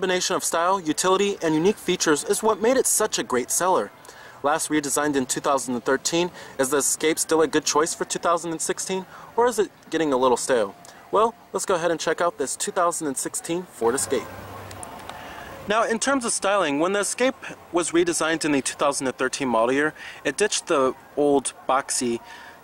combination of style, utility, and unique features is what made it such a great seller. Last redesigned in 2013, is the Escape still a good choice for 2016, or is it getting a little stale? Well, let's go ahead and check out this 2016 Ford Escape. Now, in terms of styling, when the Escape was redesigned in the 2013 model year, it ditched the old boxy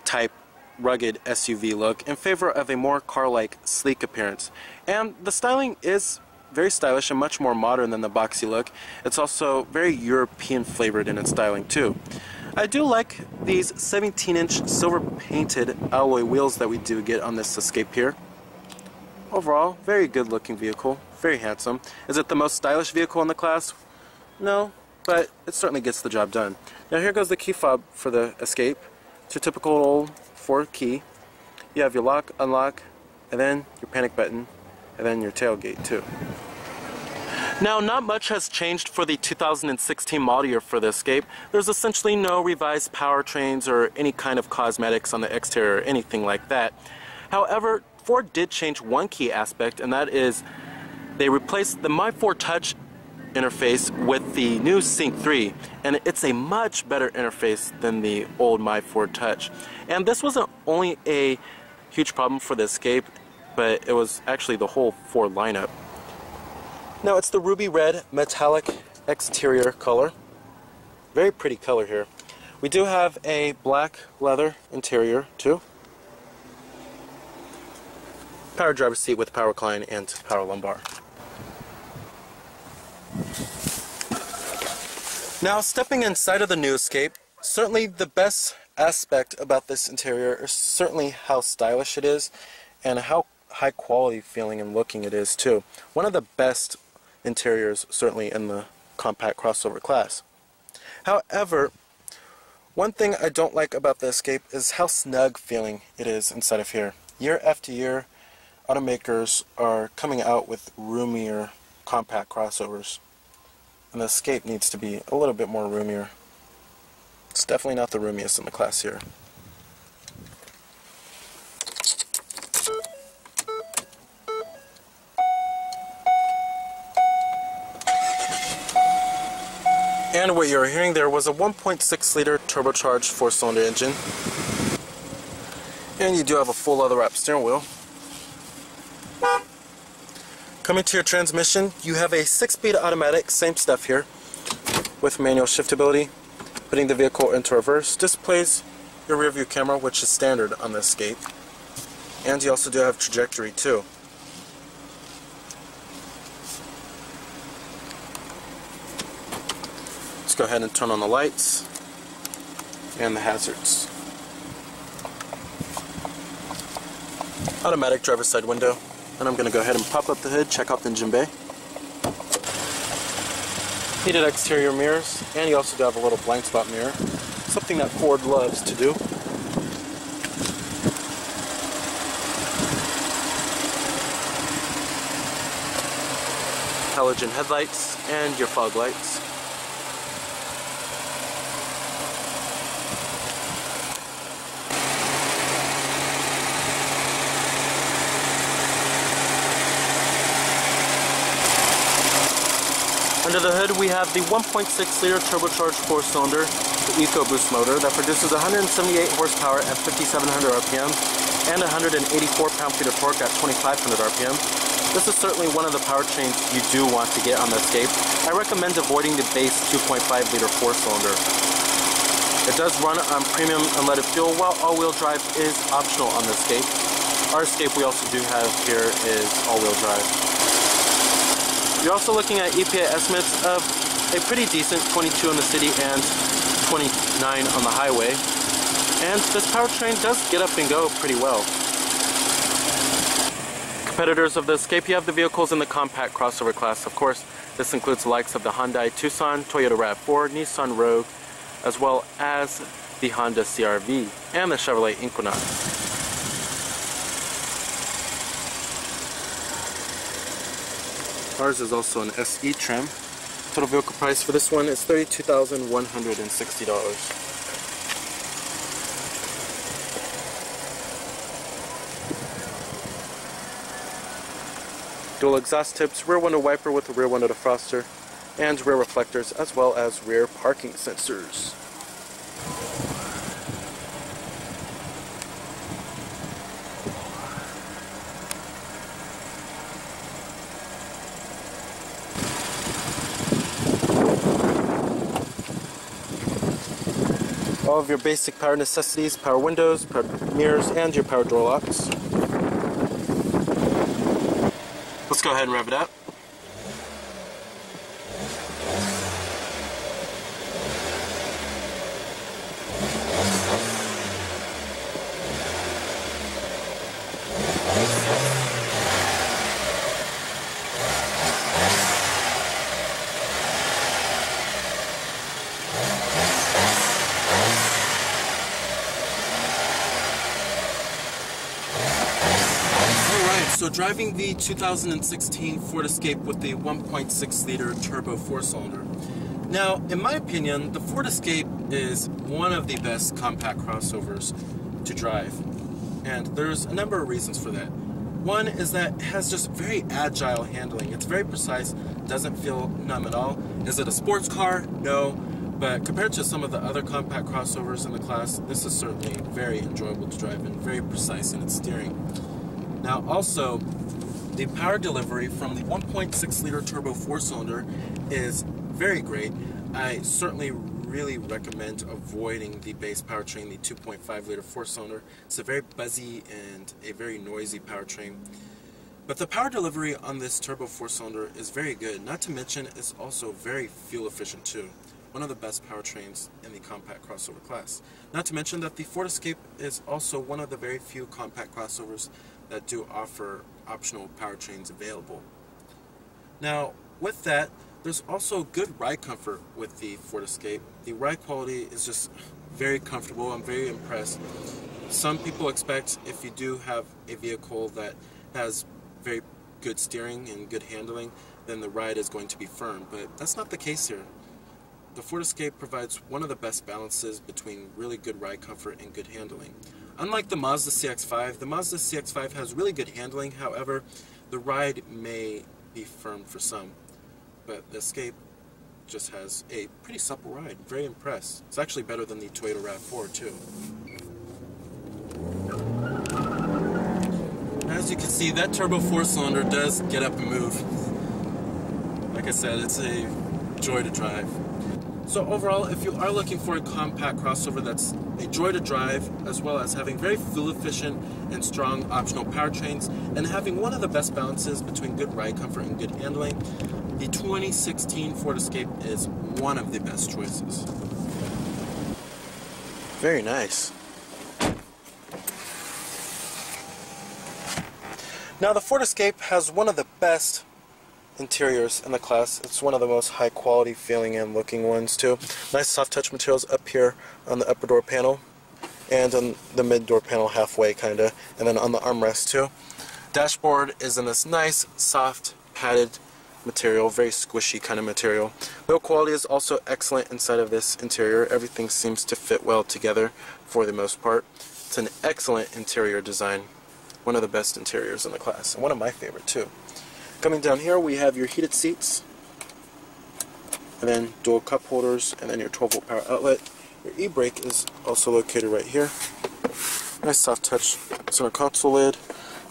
type rugged SUV look in favor of a more car-like sleek appearance. And the styling is very stylish and much more modern than the boxy look. It's also very European flavored in its styling too. I do like these 17-inch silver painted alloy wheels that we do get on this Escape here. Overall, very good looking vehicle, very handsome. Is it the most stylish vehicle in the class? No, but it certainly gets the job done. Now here goes the key fob for the Escape. It's your typical old Ford key. You have your lock, unlock, and then your panic button, and then your tailgate too. Now, not much has changed for the 2016 model year for the Escape. There's essentially no revised powertrains or any kind of cosmetics on the exterior or anything like that. However, Ford did change one key aspect, and that is they replaced the My Ford Touch interface with the new Sync 3, and it's a much better interface than the old My Ford Touch. And this wasn't only a huge problem for the Escape, but it was actually the whole Ford lineup. Now, it's the ruby red metallic exterior color. Very pretty color here. We do have a black leather interior too. Power driver's seat with power recline and power lumbar. Now, stepping inside of the new Escape, certainly the best aspect about this interior is certainly how stylish it is and how high quality feeling and looking it is too. One of the best interiors certainly in the compact crossover class. However, one thing I don't like about the Escape is how snug feeling it is inside of here. Year after year, automakers are coming out with roomier compact crossovers, and the Escape needs to be a little bit more roomier. It's definitely not the roomiest in the class here. And what you were hearing there was a 1.6 liter turbocharged 4-cylinder engine. And you do have a full leather wrapped steering wheel. Coming to your transmission, you have a 6-speed automatic, same stuff here, with manual shiftability. Putting the vehicle into reverse displays your rear view camera, which is standard on the Escape. And you also do have trajectory too. Let's go ahead and turn on the lights and the hazards. Automatic driver's side window. And I'm going to go ahead and pop up the hood, check out the engine bay. Heated exterior mirrors, and you also do have a little blind spot mirror, something that Ford loves to do. Halogen headlights and your fog lights. Under the hood, we have the 1.6 liter turbocharged 4-cylinder, the EcoBoost motor that produces 178 horsepower at 5,700 RPM and 184 pound-feet of torque at 2,500 RPM. This is certainly one of the powertrains you do want to get on the Escape. I recommend avoiding the base 2.5 liter 4-cylinder. It does run on premium unleaded fuel, while all-wheel drive is optional on the Escape. Our Escape we also do have here is all-wheel drive. You're also looking at EPA estimates of a pretty decent 22 in the city and 29 on the highway. And this powertrain does get up and go pretty well. Competitors of the Escape, you have the vehicles in the compact crossover class. Of course, this includes the likes of the Hyundai Tucson, Toyota RAV4, Nissan Rogue, as well as the Honda CR-V and the Chevrolet Equinox. Ours is also an SE trim. Total vehicle price for this one is $32,160. dual exhaust tips, rear window wiper with a rear window defroster, and rear reflectors, as well as rear parking sensors. All of your basic power necessities, power windows, power mirrors, and your power door locks. Let's go ahead and rev it up. So driving the 2016 Ford Escape with the 1.6-liter turbo four-cylinder. Now, in my opinion, the Ford Escape is one of the best compact crossovers to drive. And there's a number of reasons for that. One is that it has just very agile handling. It's very precise, doesn't feel numb at all. Is it a sports car? No. But compared to some of the other compact crossovers in the class, this is certainly very enjoyable to drive and very precise in its steering. Now also, the power delivery from the 1.6-liter turbo four-cylinder is very great. I certainly really recommend avoiding the base powertrain, the 2.5-liter four-cylinder. It's a very buzzy and a very noisy powertrain. But the power delivery on this turbo four-cylinder is very good. Not to mention, it's also very fuel efficient too. One of the best powertrains in the compact crossover class. Not to mention that the Ford Escape is also one of the very few compact crossovers that do offer optional powertrains available. Now, with that, there's also good ride comfort with the Ford Escape. The ride quality is just very comfortable. I'm very impressed. Some people expect if you do have a vehicle that has very good steering and good handling, then the ride is going to be firm, but that's not the case here. The Ford Escape provides one of the best balances between really good ride comfort and good handling. Unlike the Mazda CX-5, the Mazda CX-5 has really good handling. However, the ride may be firm for some, but the Escape just has a pretty supple ride. Very impressed. It's actually better than the Toyota RAV4 too. As you can see, that turbo four-cylinder does get up and move. Like I said, it's a joy to drive. So overall, if you are looking for a compact crossover that's a joy to drive, as well as having very fuel-efficient and strong optional powertrains, and having one of the best balances between good ride comfort and good handling, the 2016 Ford Escape is one of the best choices. Very nice. Now, the Ford Escape has one of the best interiors in the class. It's one of the most high quality feeling and looking ones too. Nice soft touch materials up here on the upper door panel and on the mid door panel halfway kinda, and then on the armrest too. Dashboard is in this nice soft padded material, very squishy kind of material. Build quality is also excellent inside of this interior. Everything seems to fit well together for the most part. It's an excellent interior design. One of the best interiors in the class, and one of my favorite too. Coming down here, we have your heated seats, and then dual cup holders, and then your 12-volt power outlet. Your e-brake is also located right here. Nice soft touch center console lid.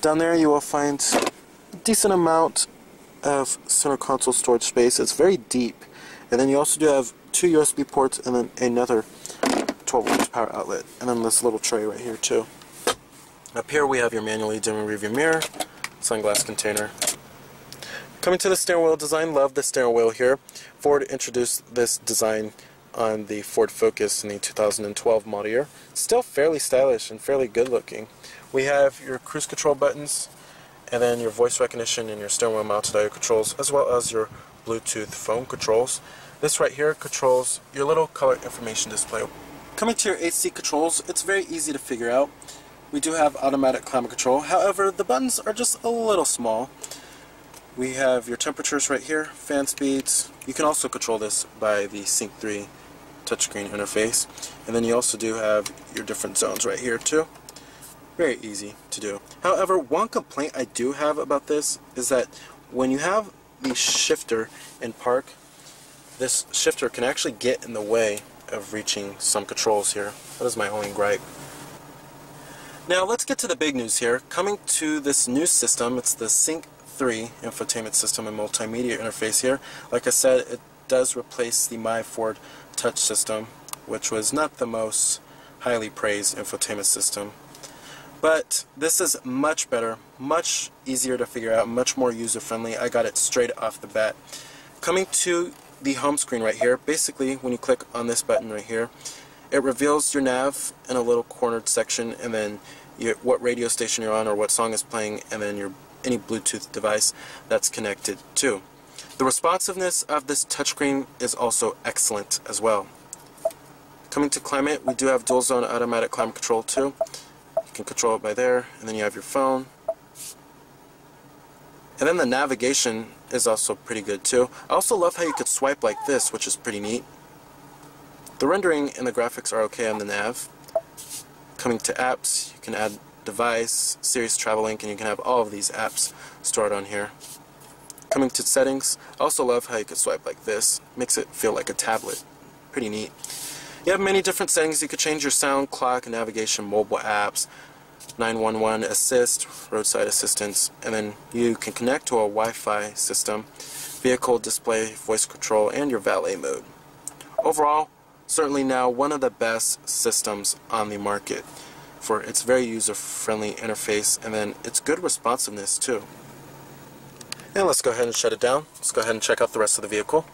Down there you will find a decent amount of center console storage space. It's very deep. And then you also do have two USB ports and then another 12-volt power outlet. And then this little tray right here too. Up here we have your manually dimming rearview mirror, sunglass container. Coming to the steering wheel design, love the steering wheel here. Ford introduced this design on the Ford Focus in the 2012 model year. Still fairly stylish and fairly good looking. We have your cruise control buttons, and then your voice recognition and your steering wheel mounted audio controls, as well as your Bluetooth phone controls. This right here controls your little color information display. Coming to your AC controls, it's very easy to figure out. We do have automatic climate control, however the buttons are just a little small. We have your temperatures right here, fan speeds. You can also control this by the Sync 3 touchscreen interface. And then you also do have your different zones right here too. Very easy to do. However, one complaint I do have about this is that when you have the shifter in park, this shifter can actually get in the way of reaching some controls here. That is my only gripe. Now let's get to the big news here. Coming to this new system, it's the Sync 3 infotainment system and multimedia interface here. Like I said, it does replace the My Ford Touch system, which was not the most highly praised infotainment system. But this is much better, much easier to figure out, much more user-friendly. I got it straight off the bat. Coming to the home screen right here, basically when you click on this button right here, it reveals your nav in a little cornered section, and then what radio station you're on or what song is playing, and then any Bluetooth device that's connected to. The responsiveness of this touchscreen is also excellent as well. Coming to climate, we do have dual zone automatic climate control too. You can control it by there, and then you have your phone. And then the navigation is also pretty good too. I also love how you could swipe like this, which is pretty neat. The rendering and the graphics are okay on the nav. Coming to apps, you can add device, Sirius Travel Link, and you can have all of these apps stored on here. Coming to settings, I also love how you could swipe like this. Makes it feel like a tablet. Pretty neat. You have many different settings. You could change your sound, clock, navigation, mobile apps, 911 assist, roadside assistance, and then you can connect to a Wi-Fi system, vehicle display, voice control, and your valet mode. Overall, certainly now one of the best systems on the market for its very user-friendly interface, and then its good responsiveness too. And let's go ahead and shut it down. Let's go ahead and check out the rest of the vehicle.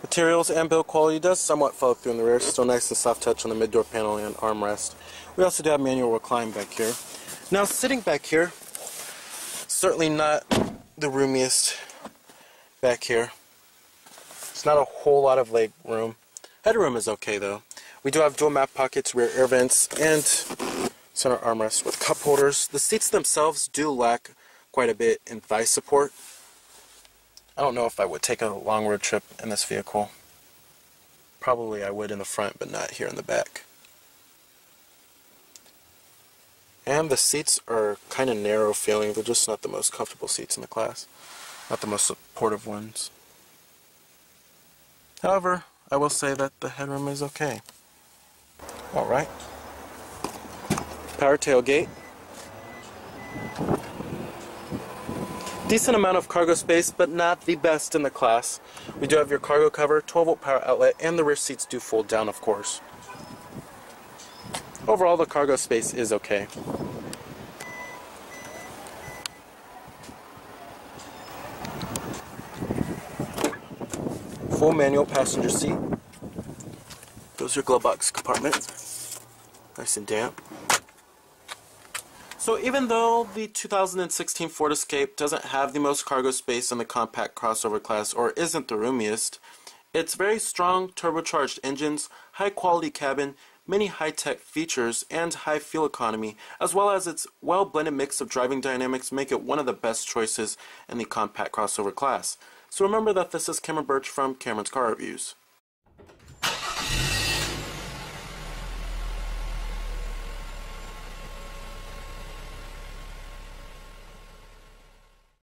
Materials and build quality does somewhat follow through in the rear. Still nice and soft touch on the mid-door panel and armrest. We also do have manual recline back here. Now sitting back here, certainly not the roomiest back here. It's not a whole lot of leg room. Headroom is okay though. We do have dual map pockets, rear air vents, and center armrest with cup holders. The seats themselves do lack quite a bit in thigh support. I don't know if I would take a long road trip in this vehicle. Probably I would in the front, but not here in the back. And the seats are kind of narrow feeling. They're just not the most comfortable seats in the class. Not the most supportive ones. However, I will say that the headroom is okay. Alright. Power tailgate. Decent amount of cargo space, but not the best in the class. We do have your cargo cover, 12-volt power outlet, and the rear seats do fold down, of course. Overall, the cargo space is okay. Full manual passenger seat. Goes your glove box compartment. Nice and damp. So even though the 2016 Ford Escape doesn't have the most cargo space in the compact crossover class, or isn't the roomiest, its very strong turbocharged engines, high quality cabin, many high-tech features, and high fuel economy, as well as its well-blended mix of driving dynamics, make it one of the best choices in the compact crossover class. So remember that this is Cameron Birch from Cameron's Car Reviews.